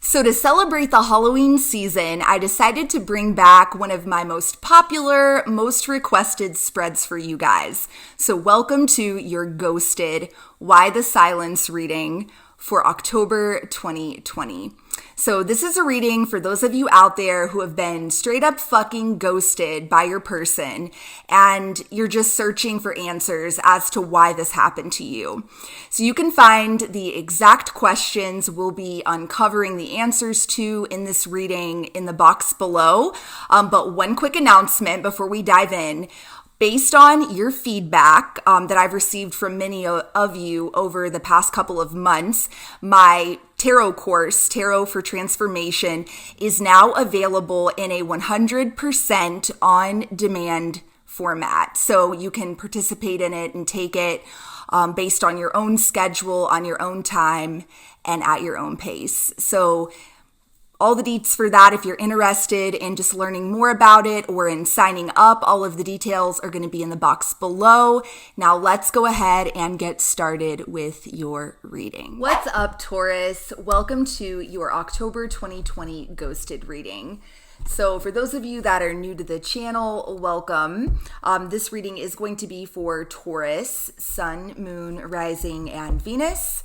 So to celebrate the Halloween season, I decided to bring back one of my most popular, most requested spreads for you guys. So welcome to your Ghosted Why the Silence reading for October 2020. So this is a reading for those of you out there who have been straight up fucking ghosted by your person and you're just searching for answers as to why this happened to you. So you can find the exact questions we'll be uncovering the answers to in this reading in the box below. But one quick announcement before we dive in. Based on your feedback that I've received from many of you over the past couple of months, my tarot course, Tarot for Transformation, is now available in a 100% on-demand format. So you can participate in it and take it based on your own schedule, on your own time, and at your own pace. So all the deets for that, if you're interested in just learning more about it or in signing up, all of the details are going to be in the box below. Now let's go ahead and get started with your reading. What's up, Taurus? Welcome to your October 2020 Ghosted reading. So for those of you that are new to the channel, welcome. This reading is going to be for Taurus, Sun, Moon, Rising, and Venus.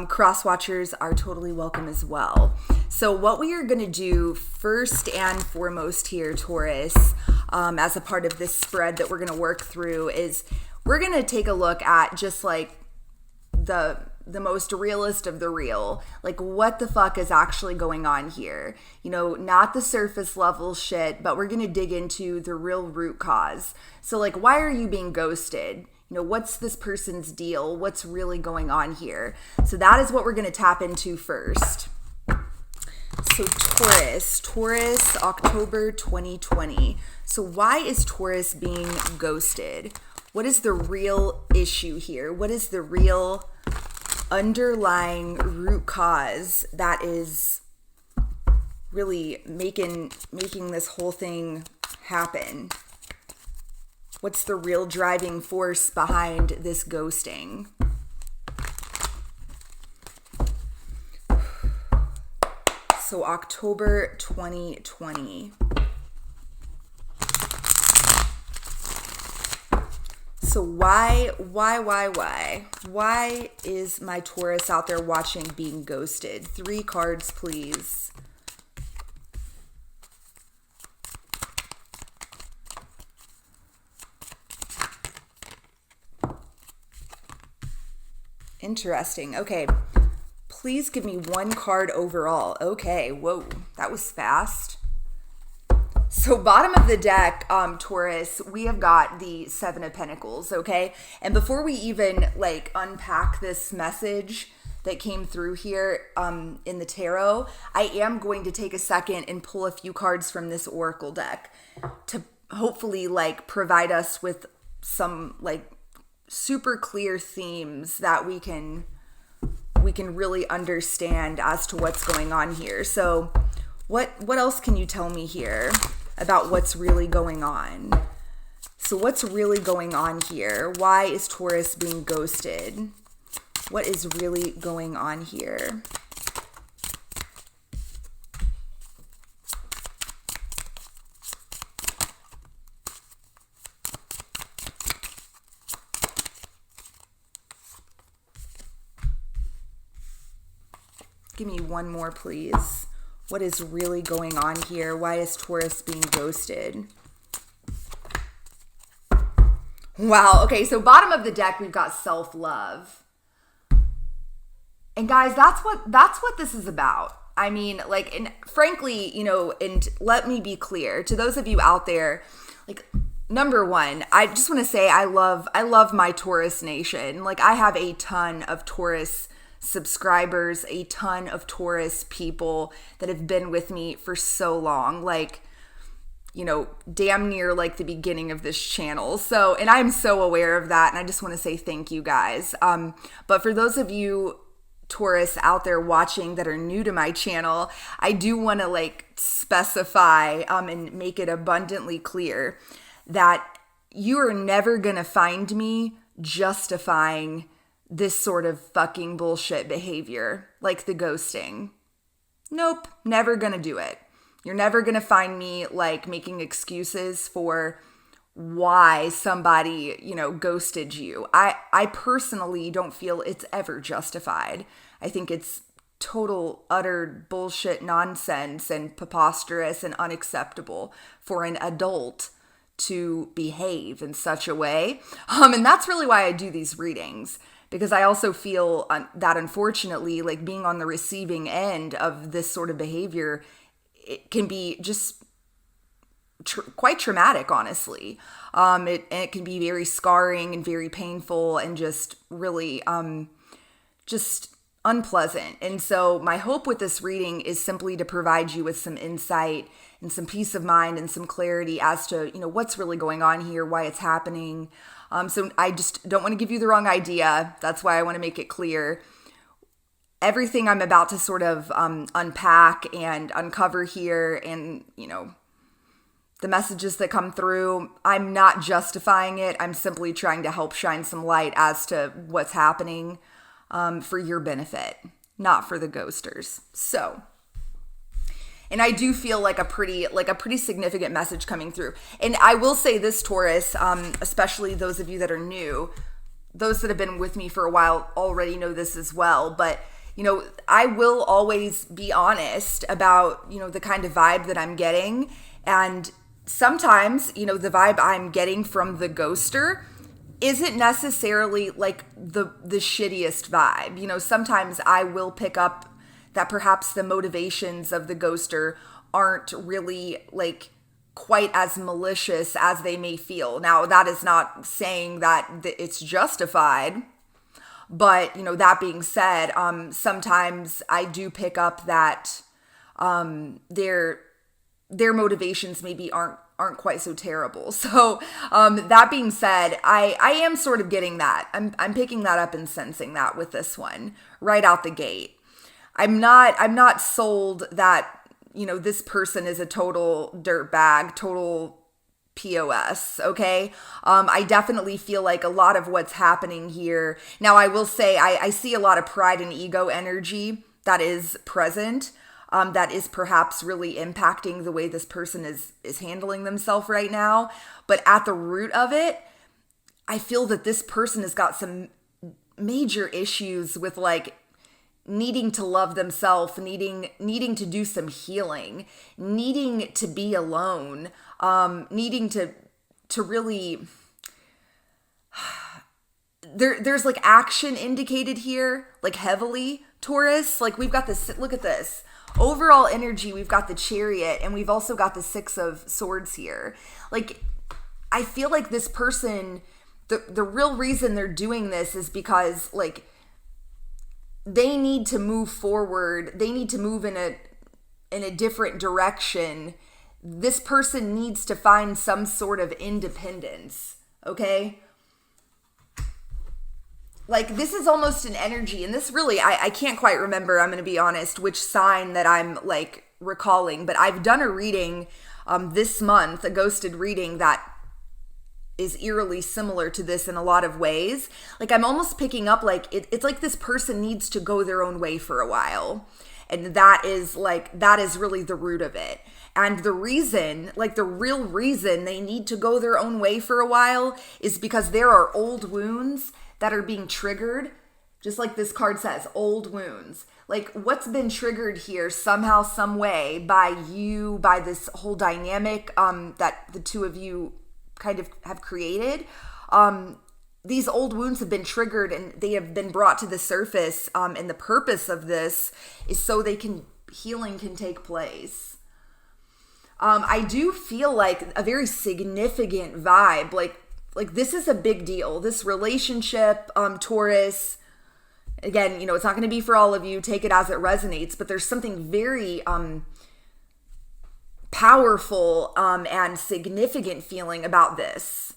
Cross watchers are totally welcome as well. So what we are going to do first and foremost here, Taurus, as a part of this spread that we're going to work through is we're going to take a look at just like the most realist of the real, like what the fuck is actually going on here. You know, not the surface level shit, but we're going to dig into the real root cause. So like, why are you being ghosted? You know, what's this person's deal? What's really going on here? So that is what we're going to tap into first. So Taurus, October 2020. So why is Taurus being ghosted? What is the real issue here? What is the real underlying root cause that is really making this whole thing happen? What's the real driving force behind this ghosting? So October 2020. So why? Why is my Taurus out there watching being ghosted? 3 cards, please. Interesting. Okay. Please give me 1 card overall. Okay. Whoa. That was fast. So bottom of the deck, Taurus, we have got the 7 of Pentacles. Okay. And before we even like unpack this message that came through here in the tarot, I am going to take a second and pull a few cards from this oracle deck to hopefully like provide us with some like super clear themes that we can really understand as to what's going on here. So what else can you tell me here about what's really going on? So what's really going on here? Why is Taurus being ghosted? What is really going on here? Give me 1 more, please. What is really going on here? Why is Taurus being ghosted? Wow. Okay, so bottom of the deck, we've got self-love. And guys, that's what this is about. I mean, like, and frankly, you know, and let me be clear to those of you out there, like, number one, I just want to say I love my Taurus nation. Like, I have a ton of Taurus subscribers, a ton of Taurus people that have been with me for so long, like, you know, damn near like the beginning of this channel. So, and I'm so aware of that, and I just want to say thank you guys. But for those of you Taurus out there watching that are new to my channel, I do want to like specify and make it abundantly clear that you are never gonna find me justifying this sort of fucking bullshit behavior, like the ghosting. Nope, never gonna do it. You're never gonna find me like making excuses for why somebody, ghosted you. I personally don't feel it's ever justified. I think it's total, utter bullshit nonsense and preposterous and unacceptable for an adult to behave in such a way. And that's really why I do these readings, because I also feel that unfortunately, like being on the receiving end of this sort of behavior, it can be just quite traumatic, honestly. It can be very scarring and very painful and just really just unpleasant. And so my hope with this reading is simply to provide you with some insight and some peace of mind and some clarity as to, what's really going on here, why it's happening. So I just don't want to give you the wrong idea. That's why I want to make it clear. Everything I'm about to sort of unpack and uncover here, and, the messages that come through, I'm not justifying it. I'm simply trying to help shine some light as to what's happening for your benefit, not for the ghosters. So, and I do feel like a pretty significant message coming through. And I will say this, Taurus, especially those of you that are new, those that have been with me for a while already know this as well. But, I will always be honest about, the kind of vibe that I'm getting. And sometimes, the vibe I'm getting from the ghoster isn't necessarily like the shittiest vibe. Sometimes I will pick up that perhaps the motivations of the ghoster aren't really like quite as malicious as they may feel. Now, that is not saying that it's justified, but, that being said, sometimes I do pick up that their motivations maybe aren't quite so terrible. So that being said, I am sort of getting that. I'm picking that up and sensing that with this one right out the gate. I'm not sold that, this person is a total dirtbag, total POS, okay? I definitely feel like a lot of what's happening here. Now, I will say I see a lot of pride and ego energy that is present. That is perhaps really impacting the way this person is handling themselves right now. But at the root of it, I feel that this person has got some major issues with like needing to love themselves, needing to do some healing, needing to be alone, needing to really there's like action indicated here, like heavily, Taurus. Like we've got this, look at this. Overall energy, we've got the Chariot, and we've also got the Six of Swords here. Like, I feel like this person, the real reason they're doing this is because, like, they need to move forward. They need to move in a different direction. This person needs to find some sort of independence, okay? Like, this is almost an energy, and this really, I can't quite remember, I'm going to be honest, which sign that I'm, like, recalling, but I've done a reading this month, a ghosted reading that is eerily similar to this in a lot of ways. Like, I'm almost picking up, like, it's like this person needs to go their own way for a while, and that is really the root of it. And the reason, like the real reason they need to go their own way for a while is because there are old wounds that are being triggered, just like this card says, old wounds. Like what's been triggered here somehow, some way by this whole dynamic that the two of you kind of have created. These old wounds have been triggered and they have been brought to the surface. And the purpose of this is so healing can take place. I do feel like a very significant vibe, like this is a big deal. This relationship, Taurus, again, it's not going to be for all of you. Take it as it resonates, but there's something very powerful and significant feeling about this.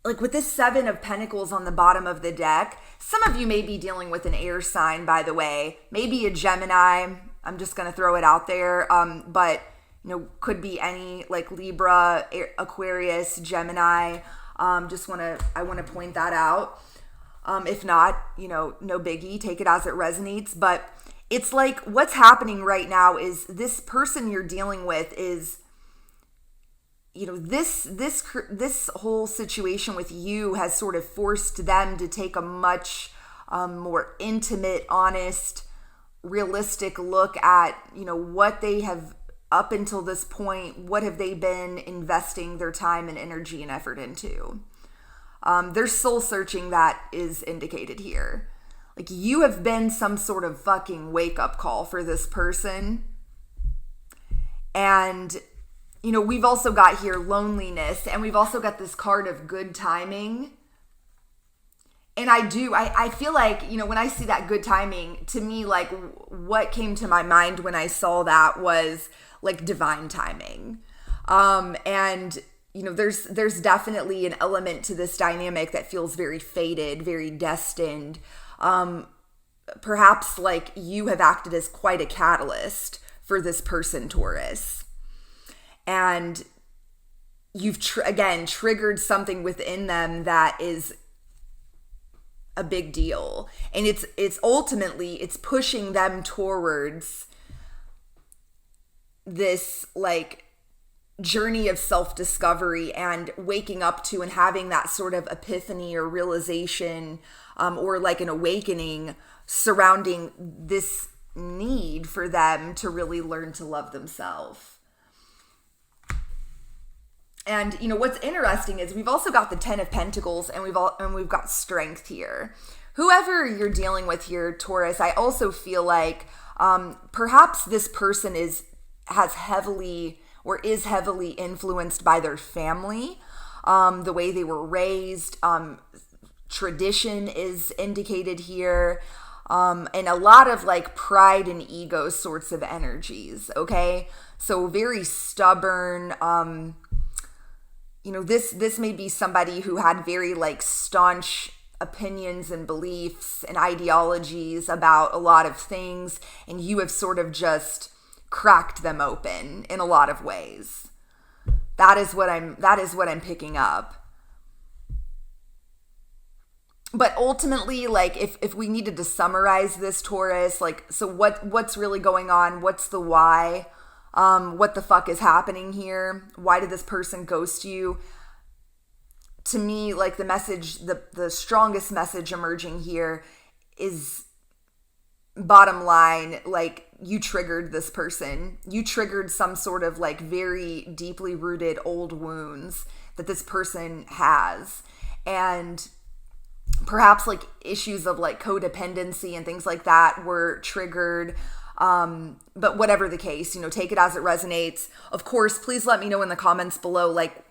Like with this Seven of Pentacles on the bottom of the deck, some of you may be dealing with an air sign, by the way, maybe a Gemini. I'm just going to throw it out there. But could be any like Libra, Aquarius, Gemini. I want to point that out. If not, no biggie, take it as it resonates. But it's like what's happening right now is this person you're dealing with is, this whole situation with you has sort of forced them to take a much more intimate, honest, realistic look at, what they have up until this point, what have they been investing their time and energy and effort into. There's soul searching that is indicated here. Like you have been some sort of fucking wake up call for this person. And, we've also got here loneliness, and we've also got this card of good timing. And I feel like, when I see that good timing, to me, like what came to my mind when I saw that was like divine timing. And there's definitely an element to this dynamic that feels very fated, very destined. Perhaps like you have acted as quite a catalyst for this person, Taurus. And you've, triggered something within them that is a big deal. And it's ultimately, it's pushing them towards this like journey of self-discovery and waking up to and having that sort of epiphany or realization or like an awakening surrounding this need for them to really learn to love themselves. And what's interesting is we've also got the 10 of Pentacles, and we've got strength here. Whoever you're dealing with here, Taurus, I also feel like perhaps this person is heavily influenced by their family, the way they were raised. Tradition is indicated here, and a lot of like pride and ego sorts of energies. Okay, so very stubborn. This may be somebody who had very like staunch opinions and beliefs and ideologies about a lot of things, and you have sort of just cracked them open in a lot of ways. That is what I'm picking up. But ultimately, like if we needed to summarize this, Taurus, like, so what's really going on? What's the why? What the fuck is happening here? Why did this person ghost you? To me, like the message, the strongest message emerging here is, bottom line, like you triggered this person. You triggered some sort of like very deeply rooted old wounds that this person has. And perhaps like issues of like codependency and things like that were triggered. But whatever the case, take it as it resonates. Of course, please let me know in the comments below, like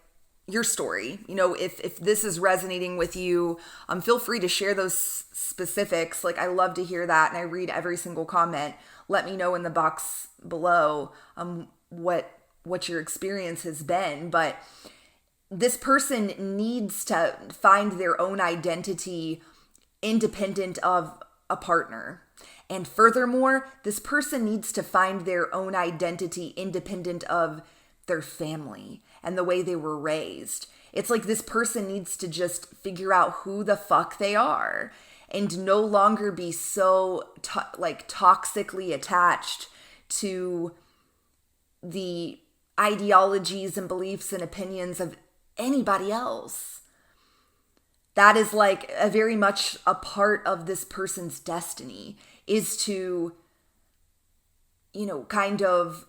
your story, if this is resonating with you, feel free to share those specifics. Like I love to hear that. And I read every single comment. Let me know in the box below, what your experience has been. But this person needs to find their own identity independent of a partner. And furthermore, this person needs to find their own identity independent of their family and the way they were raised. It's like this person needs to just figure out who the fuck they are and no longer be so toxically attached to the ideologies and beliefs and opinions of anybody else. That is like a very much a part of this person's destiny, is to, kind of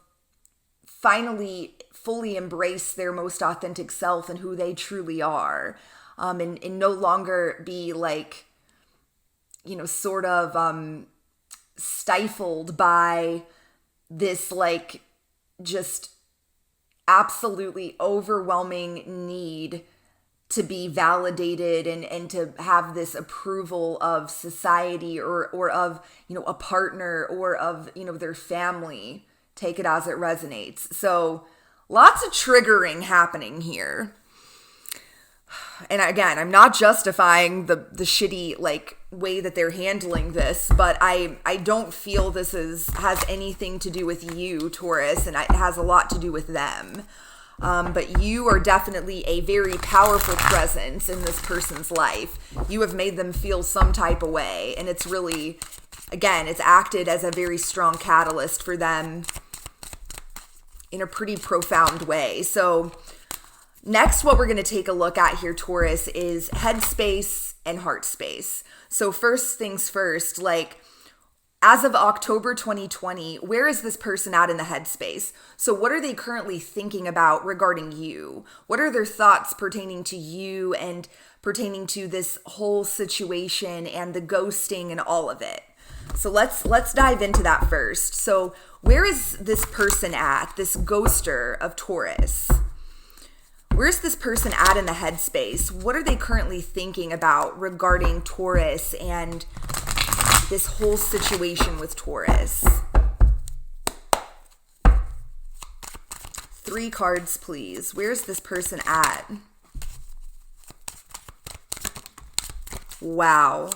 finally fully embrace their most authentic self and who they truly are. And no longer be like, sort of stifled by this like just absolutely overwhelming need to be validated and to have this approval of society or of, a partner or of, their family. Take it as it resonates. So lots of triggering happening here. And again, I'm not justifying the shitty like way that they're handling this, but I don't feel this has anything to do with you, Taurus, and it has a lot to do with them. But you are definitely a very powerful presence in this person's life. You have made them feel some type of way. And it's really, again, it's acted as a very strong catalyst for them in a pretty profound way. So next, what we're going to take a look at here, Taurus, is headspace and heart space. So first things first, like, as of October 2020, where is this person at in the headspace? So what are they currently thinking about regarding you? What are their thoughts pertaining to you and pertaining to this whole situation and the ghosting and all of it? So let's dive into that first. So where is this person at, this ghoster of Taurus? Where's this person at in the headspace? What are they currently thinking about regarding Taurus and this whole situation with Taurus? 3 cards, please. Where's this person at? Wow.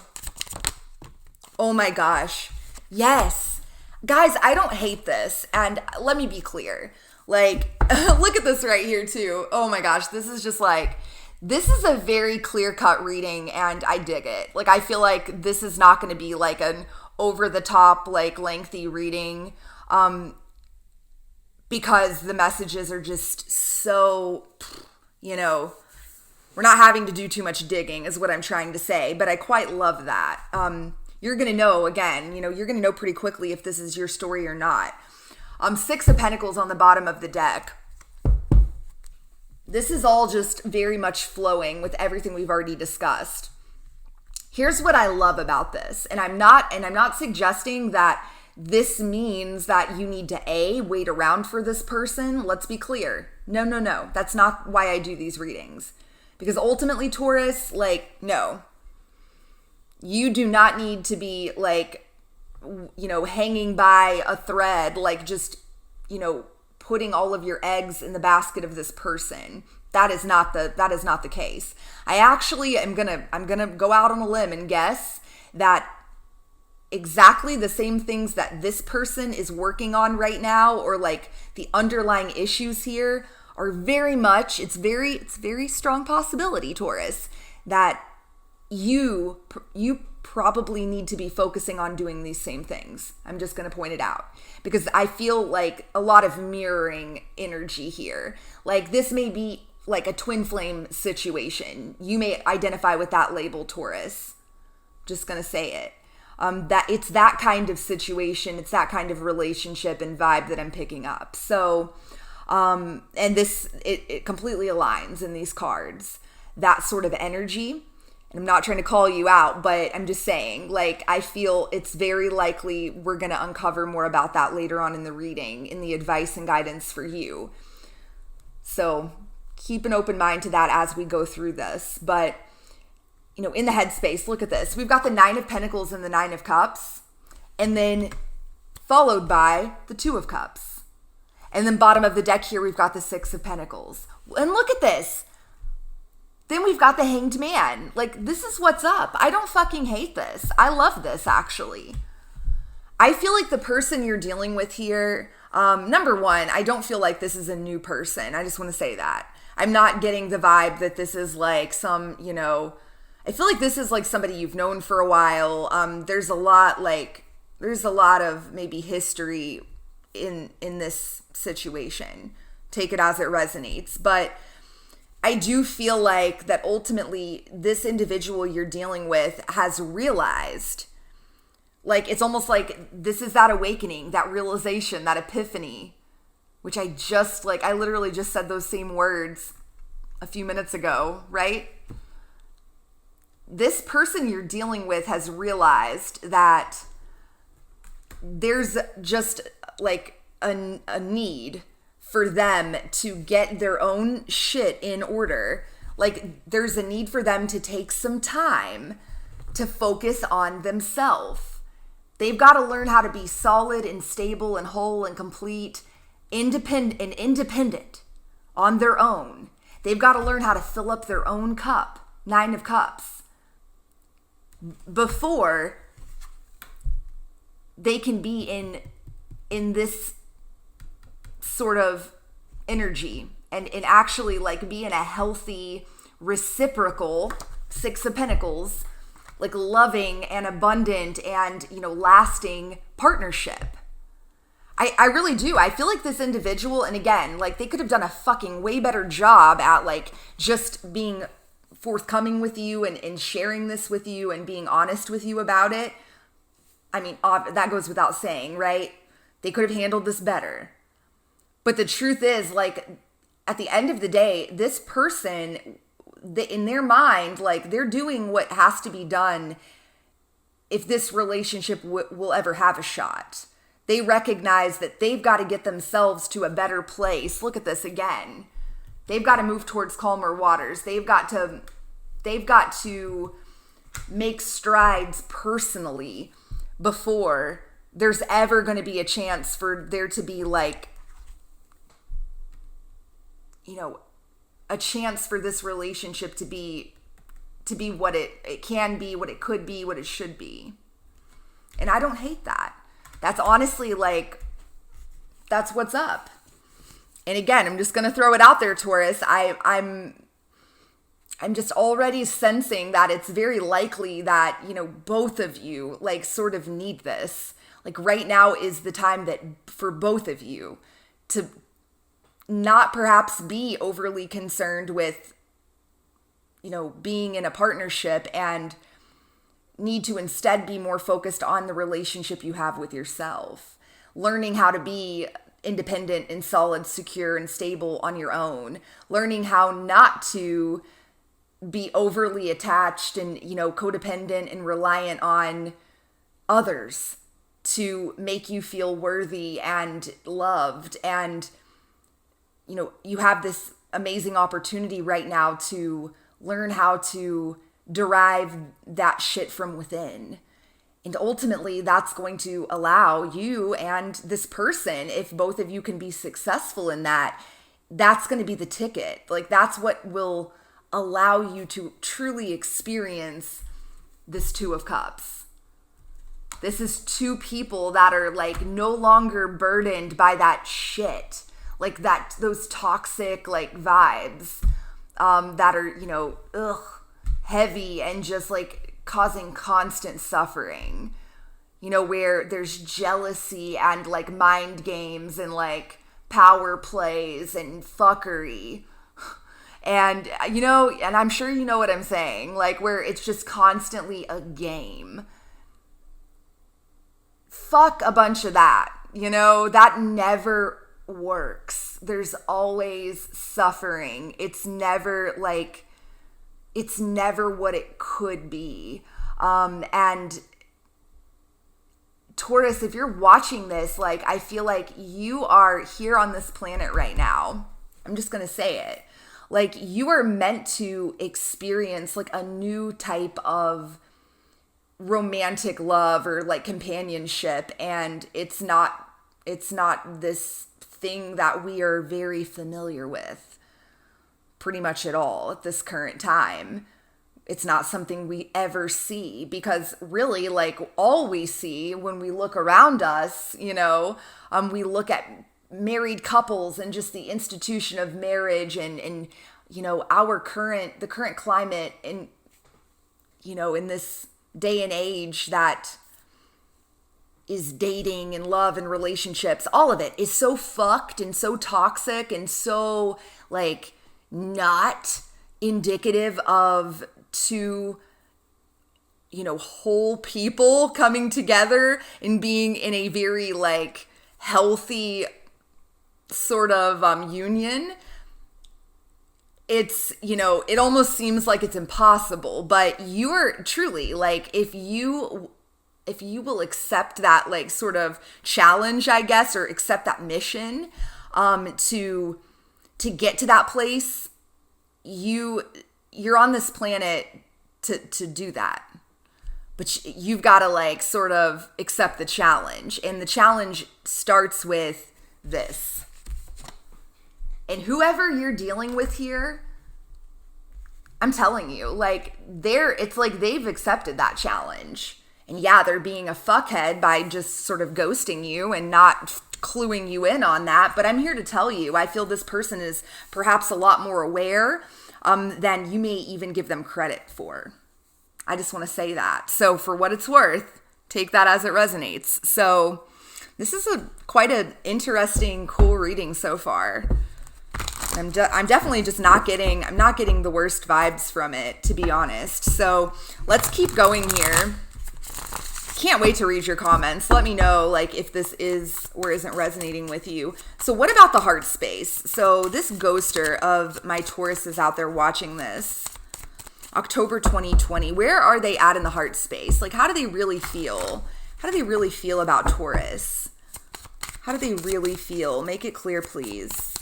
Oh my gosh. Yes. Guys, I don't hate this. And let me be clear. Like, look at this right here too. Oh my gosh. This is just like, this is a very clear-cut reading, and I dig it. Like, I feel like this is not going to be like an over-the-top, like, lengthy reading, because the messages are just so, we're not having to do too much digging is what I'm trying to say, but I quite love that. You're going to know, again, you're going to know pretty quickly if this is your story or not. 6 of Pentacles on the bottom of the deck. This is all just very much flowing with everything we've already discussed. Here's what I love about this. And I'm not suggesting that this means that you need to wait around for this person. Let's be clear. No. That's not why I do these readings. Because ultimately, Taurus, no. You do not need to be hanging by a thread, putting all of your eggs in the basket of this person. That is not the case. I actually I'm gonna go out on a limb and guess that exactly the same things that this person is working on right now, or like the underlying issues here, are very much, it's very strong possibility, Taurus, that you probably need to be focusing on doing these same things. I'm just going to point it out because I feel like a lot of mirroring energy here. Like, this may be like a twin flame situation. You may identify with that label, Taurus. Just going to say it. That it's that kind of situation. It's that kind of relationship and vibe that I'm picking up. So, and this, it completely aligns in these cards, that sort of energy. And I'm not trying to call you out, but I'm just saying, I feel it's very likely we're going to uncover more about that later on in the reading, in the advice and guidance for you. So keep an open mind to that as we go through this. But, in the headspace, look at this. We've got the 9 of Pentacles and the 9 of Cups, and then followed by the 2 of Cups. And then bottom of the deck here, we've got the 6 of Pentacles. And look at this. Then we've got the Hanged Man. This is what's up. I don't fucking hate this. I love this, actually. I feel like the person you're dealing with here, number one, I don't feel like this is a new person. I just want to say that. I'm not getting the vibe that this is like some, I feel like this is like somebody you've known for a while. There's a lot of maybe history in this situation. Take it as it resonates. But I do feel like that ultimately this individual you're dealing with has realized, it's almost like this is that awakening, that realization, that epiphany, which I literally just said those same words a few minutes ago, right? This person you're dealing with has realized that there's just a need for them to get their own shit in order. There's a need for them to take some time to focus on themselves. They've got to learn how to be solid and stable and whole and complete, independent on their own. They've got to learn how to fill up their own cup, 9 of Cups, before they can be in this sort of energy and actually like be in a healthy, reciprocal Six of Pentacles, like loving and abundant and, lasting partnership. I really do. I feel like this individual, and again, like they could have done a fucking way better job at like just being forthcoming with you and sharing this with you and being honest with you about it. I mean, that goes without saying, right? They could have handled this better. But the truth is, like, at the end of the day, this person, in their mind, like, they're doing what has to be done if this relationship will ever have a shot. They recognize that they've got to get themselves to a better place. Look at this again. They've got to move towards calmer waters. They've got to make strides personally before there's ever going to be a chance for there to be like, a chance for this relationship to be what it can be, what it could be, what it should be. And I don't hate that. That's honestly like, that's what's up. And again, I'm just going to throw it out there, Taurus. I'm just already sensing that it's very likely that, both of you like sort of need this. Like right now is the time that for both of you to not perhaps be overly concerned with, being in a partnership and need to instead be more focused on the relationship you have with yourself. Learning how to be independent and solid, secure, and stable on your own. Learning how not to be overly attached and, codependent and reliant on others to make you feel worthy and loved. And, you have this amazing opportunity right now to learn how to derive that shit from within. And ultimately, that's going to allow you and this person, if both of you can be successful in that, that's going to be the ticket. Like, that's what will allow you to truly experience this Two of Cups. This is two people that are like no longer burdened by that shit. Like those toxic like vibes that are, heavy and just like causing constant suffering, where there's jealousy and like mind games and like power plays and fuckery. And, and I'm sure you know what I'm saying, like where it's just constantly a game. Fuck a bunch of that, that never works. There's always suffering. It's never what it could be. And Taurus, if you're watching this, like, I feel like you are here on this planet right now. I'm just going to say it. Like, you are meant to experience like a new type of romantic love or like companionship. And it's not this thing that we are very familiar with pretty much at all at this current time. It's not something we ever see, because really like all we see when we look around us, we look at married couples and just the institution of marriage and the current climate in this day and age that is dating and love and relationships. All of it is so fucked and so toxic and so like not indicative of two, whole people coming together and being in a very like healthy sort of union. It's, it almost seems like it's impossible, but you're truly like, if you will accept that like sort of challenge, I guess, or accept that mission, to get to that place, you're on this planet to do that. But you've got to like sort of accept the challenge. And the challenge starts with this. And whoever you're dealing with here, I'm telling you, like it's like they've accepted that challenge. And yeah, they're being a fuckhead by just sort of ghosting you and not cluing you in on that, but I'm here to tell you, I feel this person is perhaps a lot more aware than you may even give them credit for. I just want to say that. So for what it's worth, take that as it resonates. So this is quite an interesting, cool reading so far. I'm definitely just not getting the worst vibes from it, to be honest. So let's keep going here. Can't wait to read your comments. Let me know like if this is or isn't resonating with you. So what about the heart space? So this ghoster of my Tauruses out there watching this, October 2020, where are they at in the heart space? Like, how do they really feel? How do they really feel about Taurus? How do they really feel? Make it clear, please.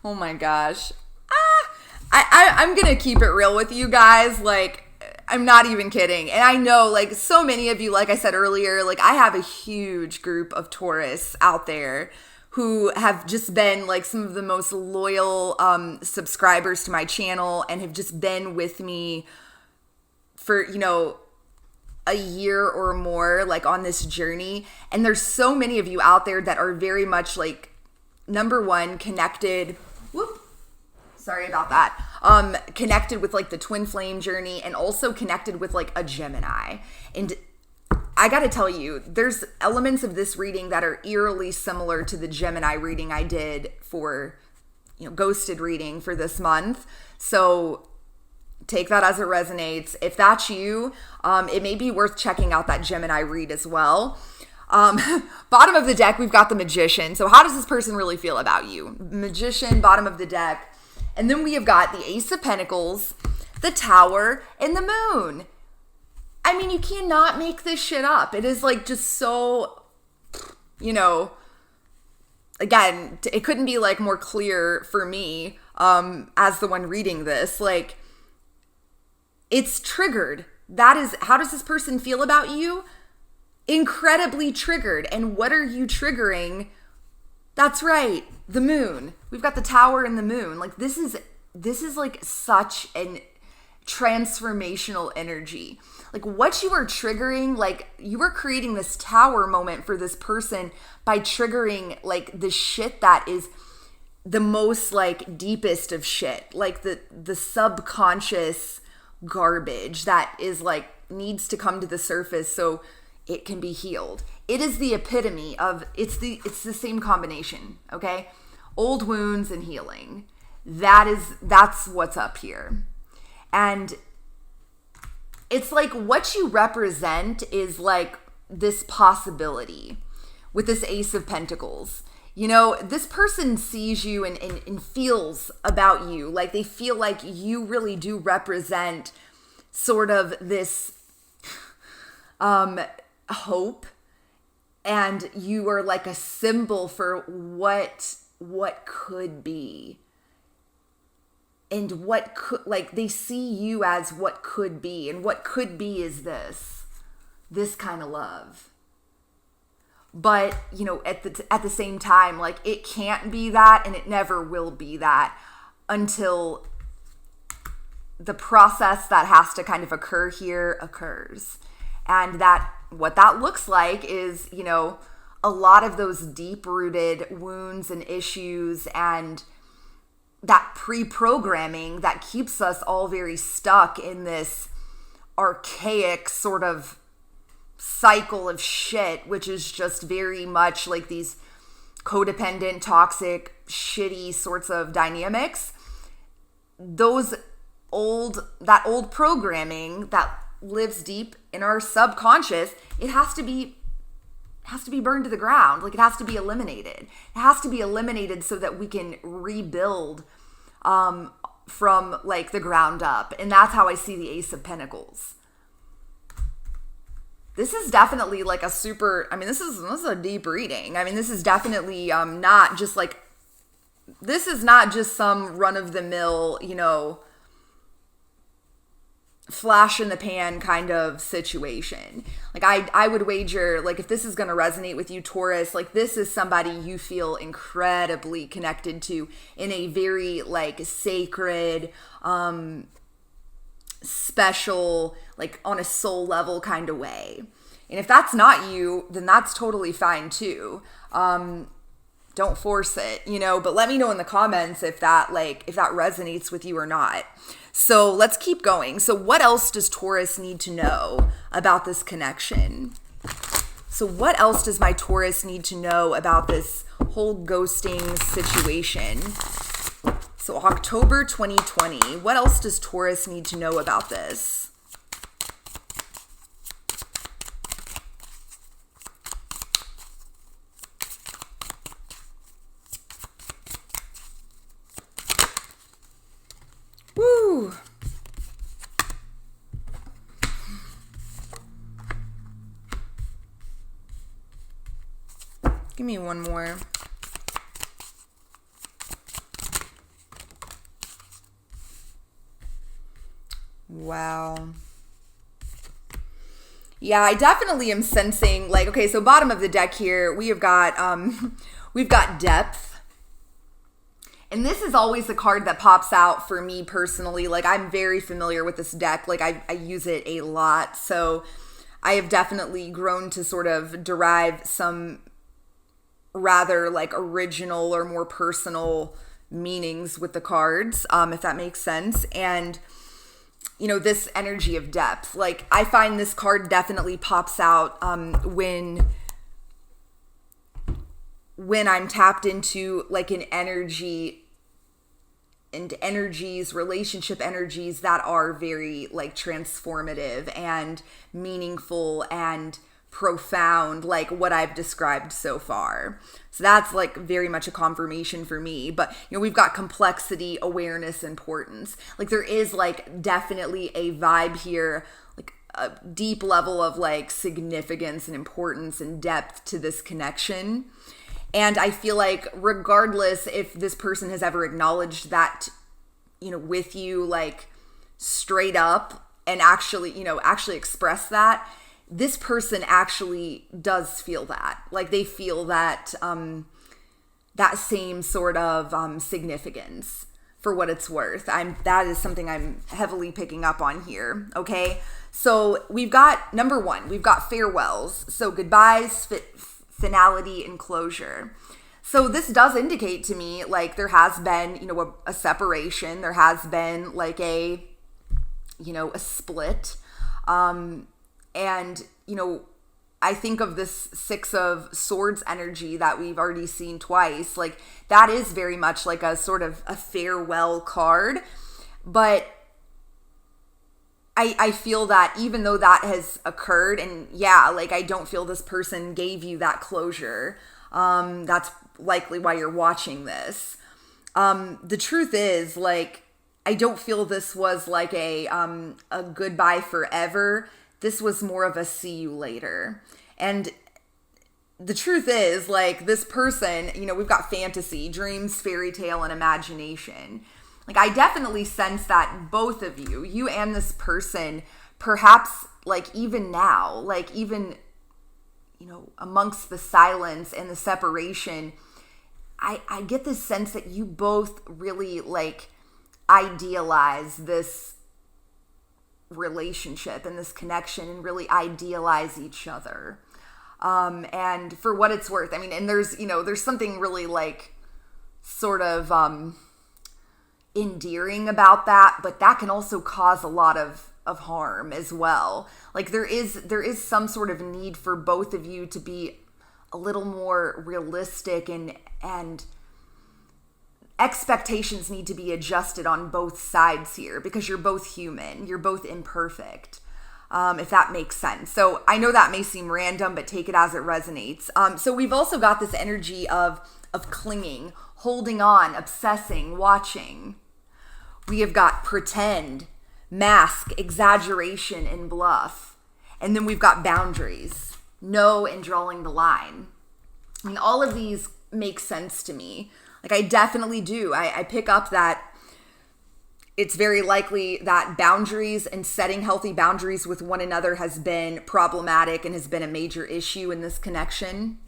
Oh my gosh. I'm going to keep it real with you guys. Like, I'm not even kidding. And I know, like, so many of you, like I said earlier, like, I have a huge group of Taurus out there who have just been, like, some of the most loyal subscribers to my channel and have just been with me for, you know, a year or more, like, on this journey. And there's so many of you out there that are very much, like, number one, connected. Sorry about that. Connected with like the twin flame journey and also connected with like a Gemini. And I got to tell you, there's elements of this reading that are eerily similar to the Gemini reading I did for, you know, ghosted reading for this month. So take that as it resonates. If that's you, it may be worth checking out that Gemini read as well. Bottom of the deck, we've got the Magician. So how does this person really feel about you? Magician, bottom of the deck. And then we have got the Ace of Pentacles, the Tower, and the Moon. I mean, you cannot make this shit up. It is like just so, you know, again, it couldn't be like more clear for me as the one reading this. Like, it's triggered. That is, how does this person feel about you? Incredibly triggered. And what are you triggering? That's right, the Moon. We've got the Tower and the Moon. Like, this is like such an transformational energy. Like, what you are triggering, like, you are creating this Tower moment for this person by triggering like the shit that is the most like deepest of shit, like the subconscious garbage that is like needs to come to the surface so it can be healed. It is the epitome of, it's the same combination, okay? Old wounds and healing. That's what's up here. And it's like what you represent is like this possibility with this Ace of Pentacles. You know, this person sees you and feels about you. Like, they feel like you really do represent sort of this hope, and you are like a symbol for what could be, and what could, like, they see you as what could be, and what could be is this kind of love. But, you know, at the same time, like, it can't be that, and it never will be that until the process that has to kind of occur here occurs. And that, what that looks like is, you know, a lot of those deep-rooted wounds and issues and that pre-programming that keeps us all very stuck in this archaic sort of cycle of shit, which is just very much like these codependent, toxic, shitty sorts of dynamics. That old programming that lives deep in our subconscious, it has to be burned to the ground. Like, it has to be eliminated. It has to be eliminated so that we can rebuild from like the ground up. And that's how I see the Ace of Pentacles. This is definitely like a super, I mean, this is a deep reading. I mean, this is definitely not just like, this is not just some run-of-the-mill, you know, flash in the pan kind of situation. Like I would wager, like if this is going to resonate with you, Taurus, like this is somebody you feel incredibly connected to in a very like sacred, special, like on a soul level kind of way. And if that's not you, then that's totally fine too. Don't force it, but let me know in the comments if that resonates with you or not. So let's keep going. So what else does Taurus need to know about this connection? So what else does my Taurus need to know about this whole ghosting situation? So October 2020, what else does Taurus need to know about this? Woo! Give me one more. Wow. Yeah, I definitely am sensing like, okay, so bottom of the deck here, we've got depth. And this is always a card that pops out for me personally. Like I'm very familiar with this deck. Like I use it a lot. So I have definitely grown to sort of derive some rather like original or more personal meanings with the cards, if that makes sense. And this energy of depth, like I find this card definitely pops out when I'm tapped into like an energy and energies, relationship energies that are very like transformative and meaningful and profound, like what I've described so far. So that's like very much a confirmation for me. But we've got complexity, awareness, importance. Like there is like definitely a vibe here, like a deep level of like significance and importance and depth to this connection. And I feel like regardless if this person has ever acknowledged that, with you, like straight up and actually express that, this person actually does feel that. Like they feel that, that same sort of significance for what it's worth. That is something I'm heavily picking up on here. Okay. So we've got number one, we've got farewells. So goodbyes, finality, and closure. So this does indicate to me like there has been, a separation. There has been like a split. And, I think of this Six of Swords energy that we've already seen twice. Like that is very much like a sort of a farewell card. But I feel that even though that has occurred, and yeah, like I don't feel this person gave you that closure. That's likely why you're watching this. The truth is, like, I don't feel this was like a goodbye forever. This was more of a see you later. And the truth is, like, this person, we've got fantasy, dreams, fairy tale, and imagination. Like, I definitely sense that both of you and this person, perhaps, like, even now, like, even, amongst the silence and the separation, I get this sense that you both really, like, idealize this relationship and this connection and really idealize each other. And for what it's worth, I mean, and there's something really, like, sort of, endearing about that, but that can also cause a lot of harm as well. Like there is some sort of need for both of you to be a little more realistic, and expectations need to be adjusted on both sides here because you're both human, you're both imperfect, if that makes sense. So I know that may seem random, but take it as it resonates. So we've also got this energy of clinging, holding on, obsessing, watching. We have got pretend, mask, exaggeration, and bluff. And then we've got boundaries, know and drawing the line. I mean, all of these make sense to me. Like, I definitely do. I pick up that It's very likely that boundaries and setting healthy boundaries with one another has been problematic and has been a major issue in this connection.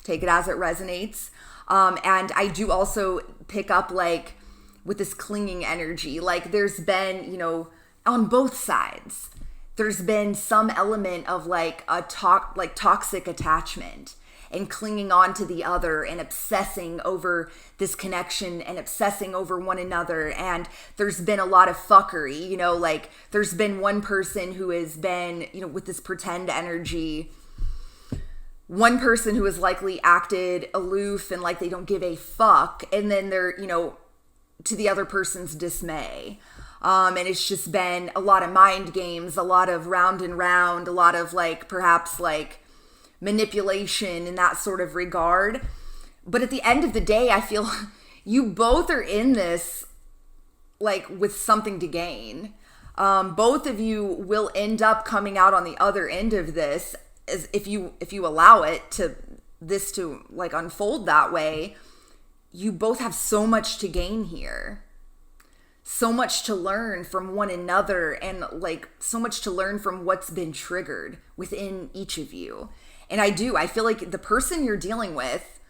Take it as it resonates. And I do also pick up like with this clinging energy, like there's been, you know, on both sides, there's been some element of like toxic attachment and clinging on to the other and obsessing over this connection and obsessing over one another. And there's been a lot of fuckery, you know, like there's been one person who has been, you know, with this pretend energy, one person who has likely acted aloof and like they don't give a fuck. And then they're, you know, to the other person's dismay. And it's just been a lot of mind games, a lot of round and round, a lot of like perhaps like manipulation in that sort of regard. But at the end of the day, I feel you both are in this like with something to gain. Both of you will end up coming out on the other end of this, as if you allow it to this to like unfold that way. You both have so much to gain here. So much to learn from one another, and like so much to learn from what's been triggered within each of you. And I feel like the person you're dealing with,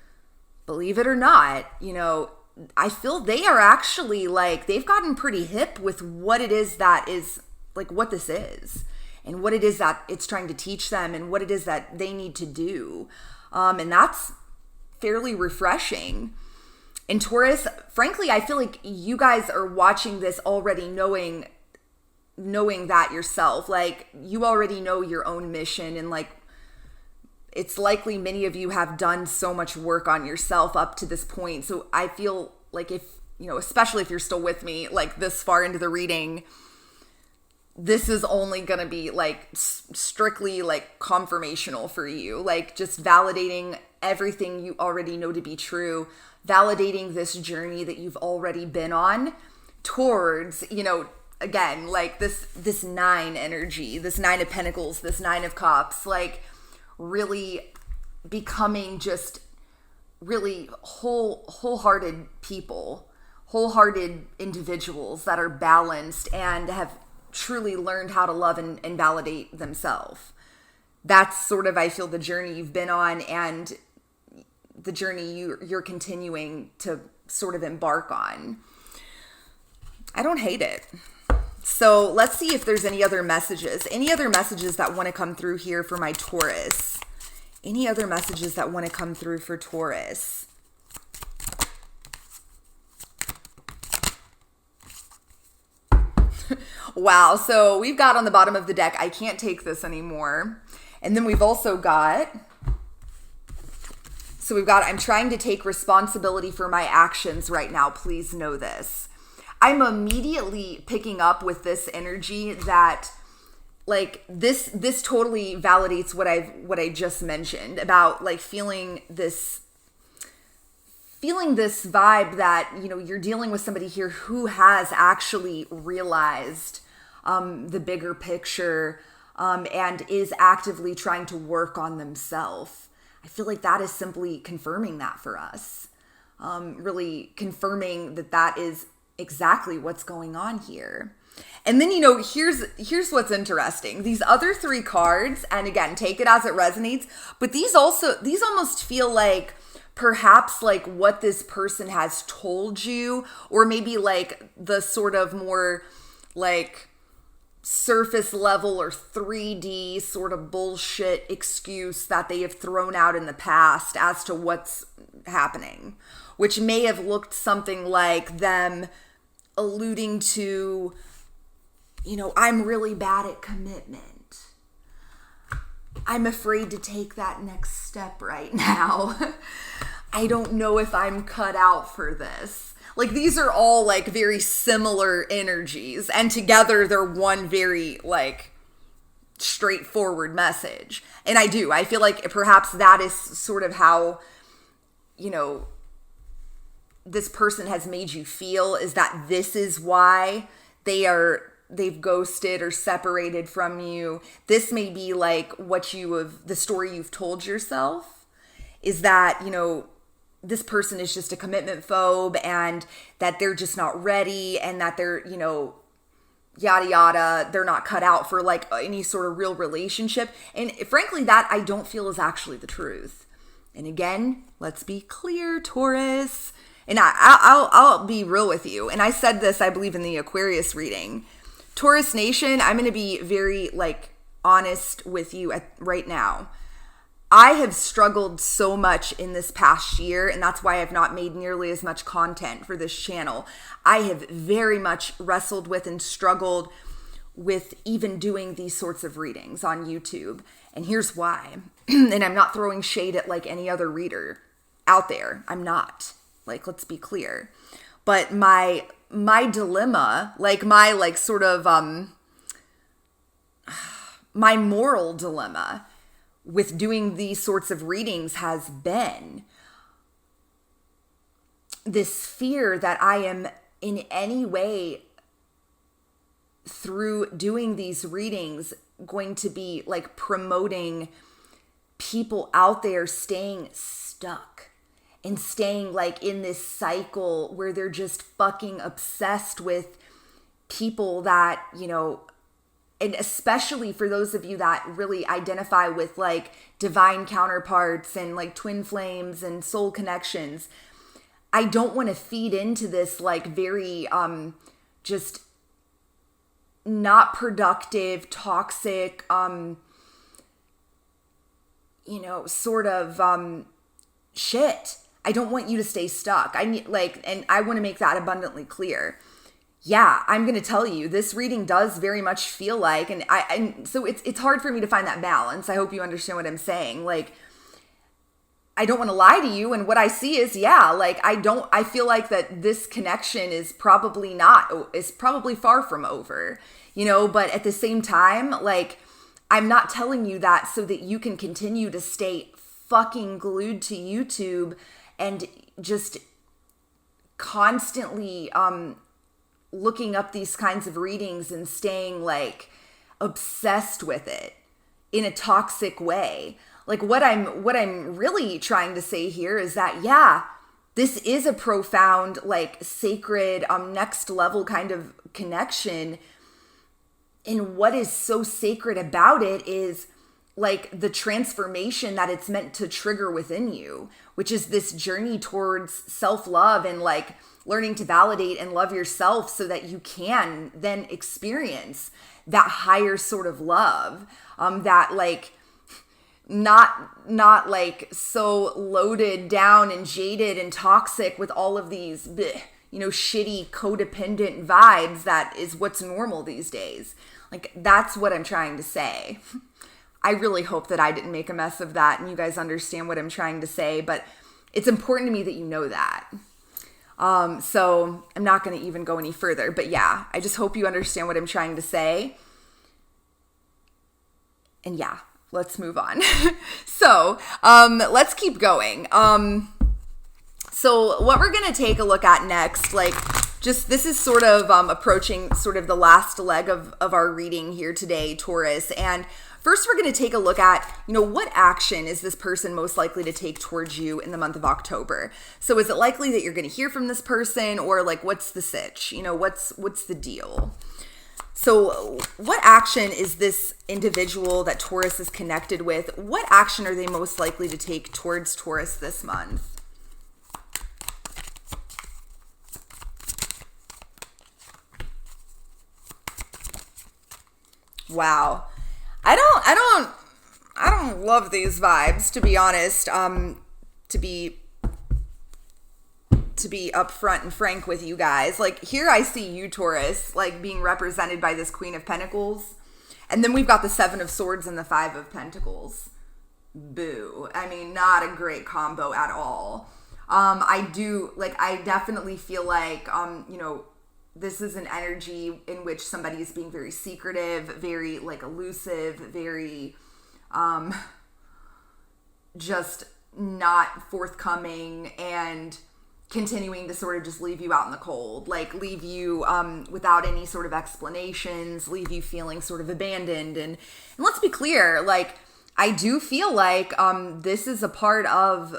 believe it or not, you know, I feel they are actually like, they've gotten pretty hip with what it is that is like what this is and what it is that it's trying to teach them and what it is that they need to do. And that's fairly refreshing. And Taurus, frankly, I feel like you guys are watching this already knowing that yourself. Like you already know your own mission, and like it's likely many of you have done so much work on yourself up to this point. So I feel like if, you know, especially if you're still with me like this far into the reading, this is only going to be like strictly like confirmational for you, like just validating everything you already know to be true, validating this journey that you've already been on towards, you know, again, like this 9 energy, this 9 of Pentacles, this 9 of Cups, like really becoming just really wholehearted people, wholehearted individuals that are balanced and have truly learned how to love and validate themselves. That's sort of, I feel, the journey you've been on and the journey you're continuing to sort of embark on. I don't hate it. So let's see if there's any other messages that want to come through here for my Taurus. Any other messages that want to come through for Taurus? Wow. So we've got on the bottom of the deck, I can't take this anymore. And then we've also got, I'm trying to take responsibility for my actions right now. Please know this. I'm immediately picking up with this energy that like this totally validates what I just mentioned about like feeling this vibe that, you know, you're dealing with somebody here who has actually realized the bigger picture and is actively trying to work on themselves. I feel like that is simply confirming that for us, really confirming that is exactly what's going on here. And then, you know, here's what's interesting. These other 3 cards, and again, take it as it resonates, but these almost feel like perhaps like what this person has told you, or maybe like the sort of more like surface level or 3D sort of bullshit excuse that they have thrown out in the past as to what's happening, which may have looked something like them alluding to, you know, I'm really bad at commitment. I'm afraid to take that next step right now. I don't know if I'm cut out for this. Like these are all like very similar energies, and together they're one very like straightforward message. And I feel like perhaps that is sort of how, you know, this person has made you feel, is that this is why they've ghosted or separated from you. This may be like the story you've told yourself, is that, you know, this person is just a commitment phobe and that they're just not ready and that they're, yada yada, they're not cut out for like any sort of real relationship. And frankly, that I don't feel is actually the truth. And again, let's be clear, Taurus. And I'll be real with you. And I said this, I believe, in the Aquarius reading. Taurus Nation, I'm going to be very honest with you right now. I have struggled so much in this past year, and that's why I've not made nearly as much content for this channel. I have very much wrestled with and struggled with even doing these sorts of readings on YouTube. And here's why. And I'm not throwing shade at any other reader out there. I'm not. Let's be clear. But my dilemma, my moral dilemma with doing these sorts of readings has been this fear that I am in any way through doing these readings going to be promoting people out there staying stuck and staying in this cycle where they're just fucking obsessed with people that, and especially for those of you that really identify with divine counterparts and twin flames and soul connections, I don't want to feed into this very just not productive, toxic, sort of shit. I don't want you to stay stuck. I need and I want to make that abundantly clear. Yeah, I'm going to tell you, this reading does very much feel and so it's hard for me to find that balance. I hope you understand what I'm saying. I don't want to lie to you. And what I see is, I feel that this connection is probably far from over, but at the same time, I'm not telling you that so that you can continue to stay fucking glued to YouTube and just constantly, looking up these kinds of readings and staying obsessed with it in a toxic way. What I'm really trying to say here is that, yeah, this is a profound, sacred, next level kind of connection. And what is so sacred about it is the transformation that it's meant to trigger within you, which is this journey towards self-love and learning to validate and love yourself so that you can then experience that higher sort of love, that not so loaded down and jaded and toxic with all of these shitty codependent vibes that is what's normal these days. That's what I'm trying to say. I really hope that I didn't make a mess of that and you guys understand what I'm trying to say, but it's important to me that you know that. So I'm not going to even go any further, but yeah, I just hope you understand what I'm trying to say. And yeah, let's move on. So, let's keep going. So what we're going to take a look at next, this is sort of, approaching sort of the last leg of our reading here today, Taurus. And first, we're going to take a look at, what action is this person most likely to take towards you in the month of October? So is it likely that you're going to hear from this person, or what's the sitch? What's the deal? So what action is this individual that Taurus is connected with? What action are they most likely to take towards Taurus this month? Wow. I don't love these vibes, to be honest. To be upfront and frank with you guys. Here I see you, Taurus, being represented by this Queen of Pentacles. And then we've got the Seven of Swords and the Five of Pentacles. Boo. I mean, not a great combo at all. I definitely feel this is an energy in which somebody is being very secretive, very elusive, very just not forthcoming and continuing to sort of just leave you out in the cold, leave you without any sort of explanations, leave you feeling sort of abandoned. And let's be clear, I do feel this is a part of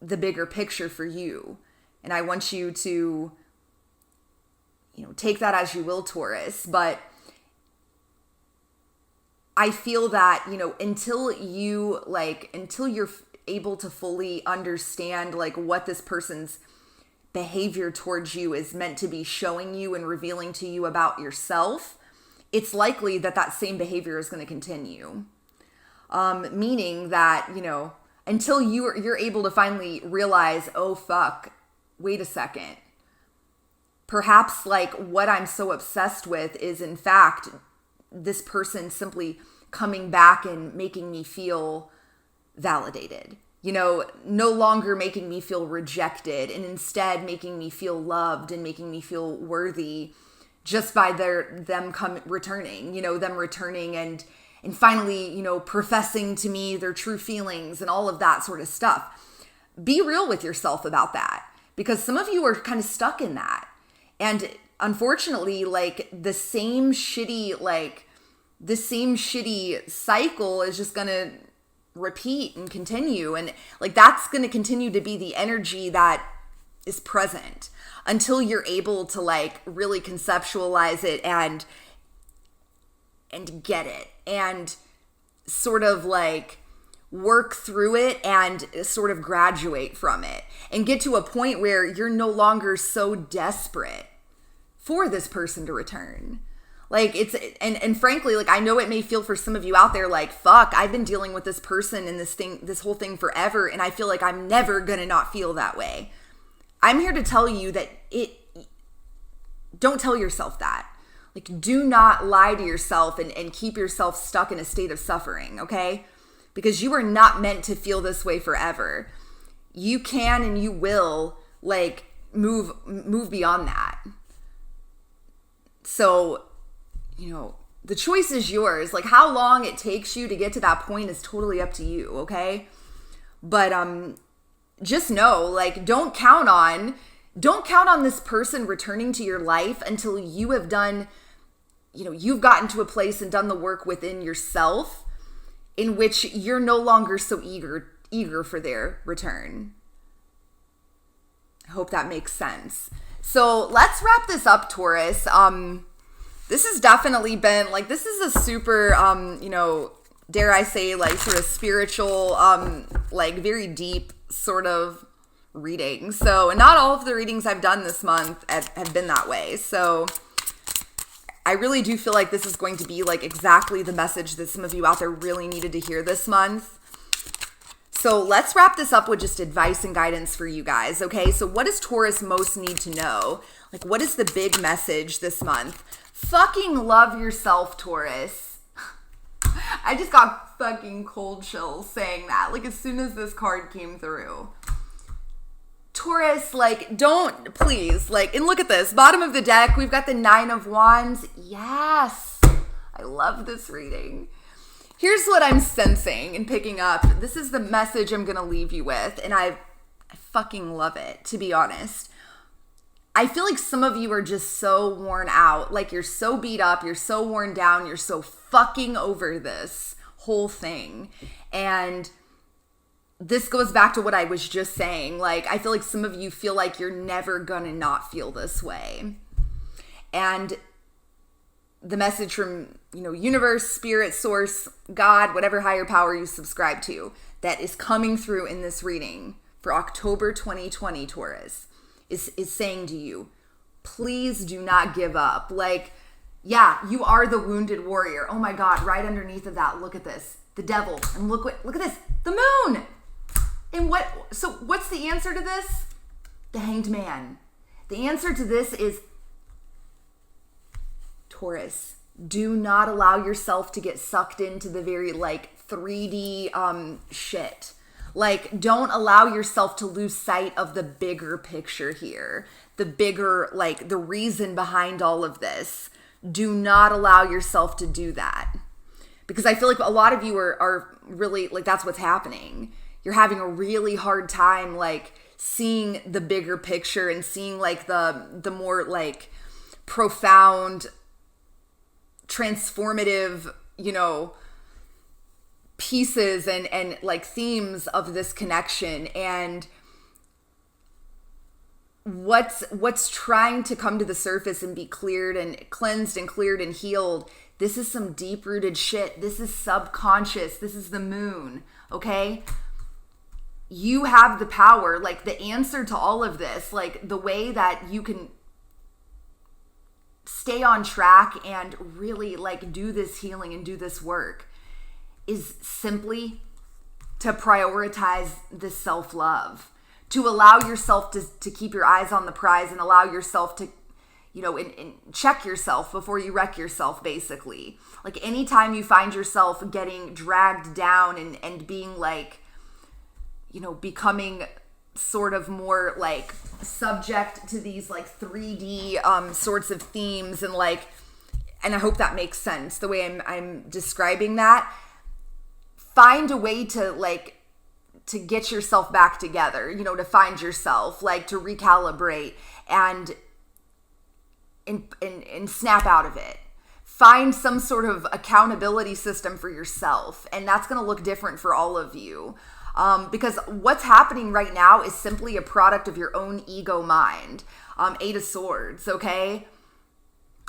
the bigger picture for you. And I want you to, take that as you will, Taurus. But I feel that, until you're able to fully understand like what this person's behavior towards you is meant to be showing you and revealing to you about yourself, it's likely that same behavior is going to continue. Meaning that, until you're able to finally realize, oh, fuck, wait a second. Perhaps like what I'm so obsessed with is in fact this person simply coming back and making me feel validated, no longer making me feel rejected, and instead making me feel loved and making me feel worthy just by them returning and finally, professing to me their true feelings and all of that sort of stuff. Be real with yourself about that, because some of you are kind of stuck in that. And unfortunately, like the same shitty cycle is just going to repeat and continue. And like, that's going to continue to be the energy that is present until you're able to like really conceptualize it and get it and sort of like work through it and sort of graduate from it and get to a point where you're no longer so desperate for this person to return. Like and frankly, like I know it may feel for some of you out there like, fuck, I've been dealing with this person and this whole thing forever, and I feel like I'm never gonna not feel that way. I'm here to tell you that don't tell yourself that. Like, do not lie to yourself and keep yourself stuck in a state of suffering, okay? Because you are not meant to feel this way forever. You can and you will like move beyond that. So, the choice is yours. Like how long it takes you to get to that point is totally up to you, okay? But just know, like, don't count on this person returning to your life until you have done, you've gotten to a place and done the work within yourself in which you're no longer so eager for their return. I hope that makes sense. So let's wrap this up, Taurus. This has definitely been like, this is a super, dare I say, like sort of spiritual, like very deep sort of reading. So, and not all of the readings I've done this month have been that way. So I really do feel like this is going to be like exactly the message that some of you out there really needed to hear this month. So let's wrap this up with just advice and guidance for you guys, okay? So what does Taurus most need to know? Like, what is the big message this month? Fucking love yourself, Taurus. I just got fucking cold chills saying that, like as soon as this card came through. Taurus, like, don't, please, like, and look at this. Bottom of the deck, we've got the 9 of Wands. Yes. I love this reading. Here's what I'm sensing and picking up. This is the message I'm going to leave you with, and I fucking love it, to be honest. I feel like some of you are just so worn out. Like, you're so beat up, you're so worn down, you're so fucking over this whole thing. And this goes back to what I was just saying. Like, I feel like some of you feel like you're never gonna not feel this way. And the message from, universe, spirit, source, God, whatever higher power you subscribe to, that is coming through in this reading for October 2020, Taurus, is saying to you, please do not give up. Like, yeah, you are the wounded warrior. Oh my God, right underneath of that, look at this. The devil. And look at this. The moon. And what's the answer to this? The Hanged Man. The answer to this is, Taurus, do not allow yourself to get sucked into the very 3D shit. Like, don't allow yourself to lose sight of the bigger picture here. The bigger, the reason behind all of this. Do not allow yourself to do that. Because I feel like a lot of you are really, that's what's happening. You're having a really hard time, seeing the bigger picture and seeing, the more, profound, transformative, pieces and themes of this connection. And what's trying to come to the surface and be cleared and cleansed and cleared and healed. This is some deep-rooted shit. This is subconscious. This is the moon, okay? You have the power, like the answer to all of this, like the way that you can stay on track and really like do this healing and do this work is simply to prioritize this self-love, to allow yourself to keep your eyes on the prize and allow yourself to, you know, and check yourself before you wreck yourself, basically. Like anytime you find yourself getting dragged down and being like, you know, becoming sort of more like subject to these like 3D sorts of themes and like, and I hope that makes sense the way I'm describing that. Find a way to like, to get yourself back together, you know, to find yourself, like to recalibrate and snap out of it. Find some sort of accountability system for yourself. And that's going to look different for all of you. Because what's happening right now is simply a product of your own ego mind. Eight of Swords, okay?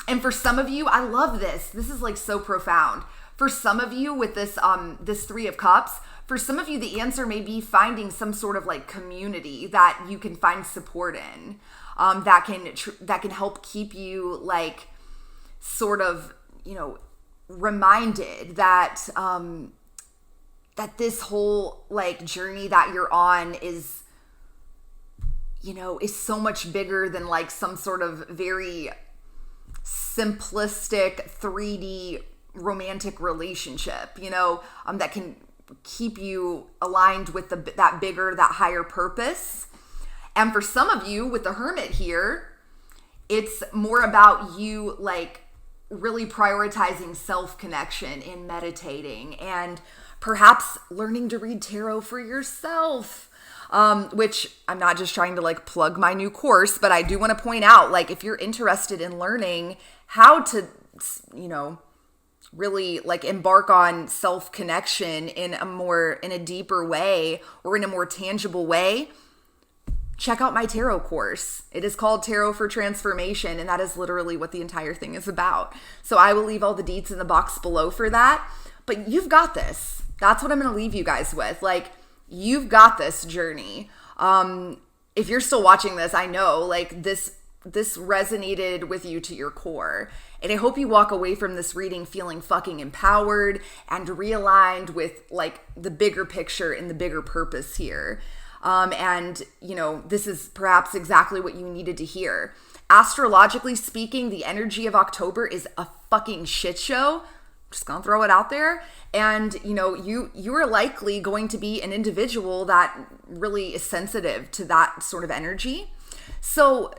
And for some of you, I love this. This is like so profound. For some of you with this, this Three of Cups, for some of you, the answer may be finding some sort of like community that you can find support in, that can help keep you like sort of, you know, reminded that, that this whole like journey that you're on is, you know, is so much bigger than like some sort of very simplistic 3D romantic relationship, you know, that can keep you aligned with that bigger, that higher purpose. And for some of you with the Hermit here, it's more about you like really prioritizing self-connection in meditating and perhaps learning to read tarot for yourself, which I'm not just trying to like plug my new course, but I do want to point out, like, if you're interested in learning how to, you know, really like embark on self-connection in a deeper way or in a more tangible way, check out my tarot course. It is called Tarot for Transformation, and that is literally what the entire thing is about. So I will leave all the deets in the box below for that, but you've got this. That's what I'm going to leave you guys with. Like, you've got this journey. If you're still watching this, I know like this resonated with you to your core. And I hope you walk away from this reading feeling fucking empowered and realigned with like the bigger picture and the bigger purpose here. And, you know, this is perhaps exactly what you needed to hear. Astrologically speaking, the energy of October is a fucking shit show. Just gonna throw it out there. And, you know, you are likely going to be an individual that really is sensitive to that sort of energy. So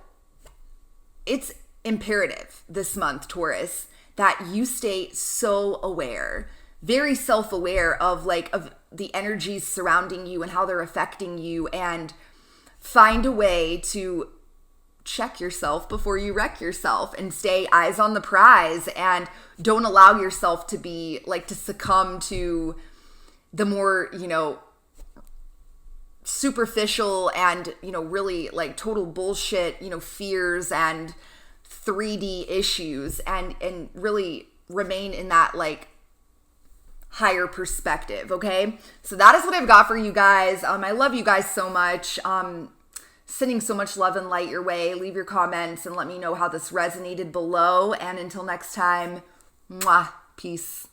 it's imperative this month, Taurus, that you stay so aware, very self-aware of the energies surrounding you and how they're affecting you, and find a way to check yourself before you wreck yourself and stay eyes on the prize, and don't allow yourself to be like to succumb to the more, you know, superficial and, you know, really like total bullshit, you know, fears and 3D issues, and really remain in that like higher perspective. Okay. So that is what I've got for you guys. I love you guys so much. Sending so much love and light your way. Leave your comments and let me know how this resonated below. And until next time, mwah, peace.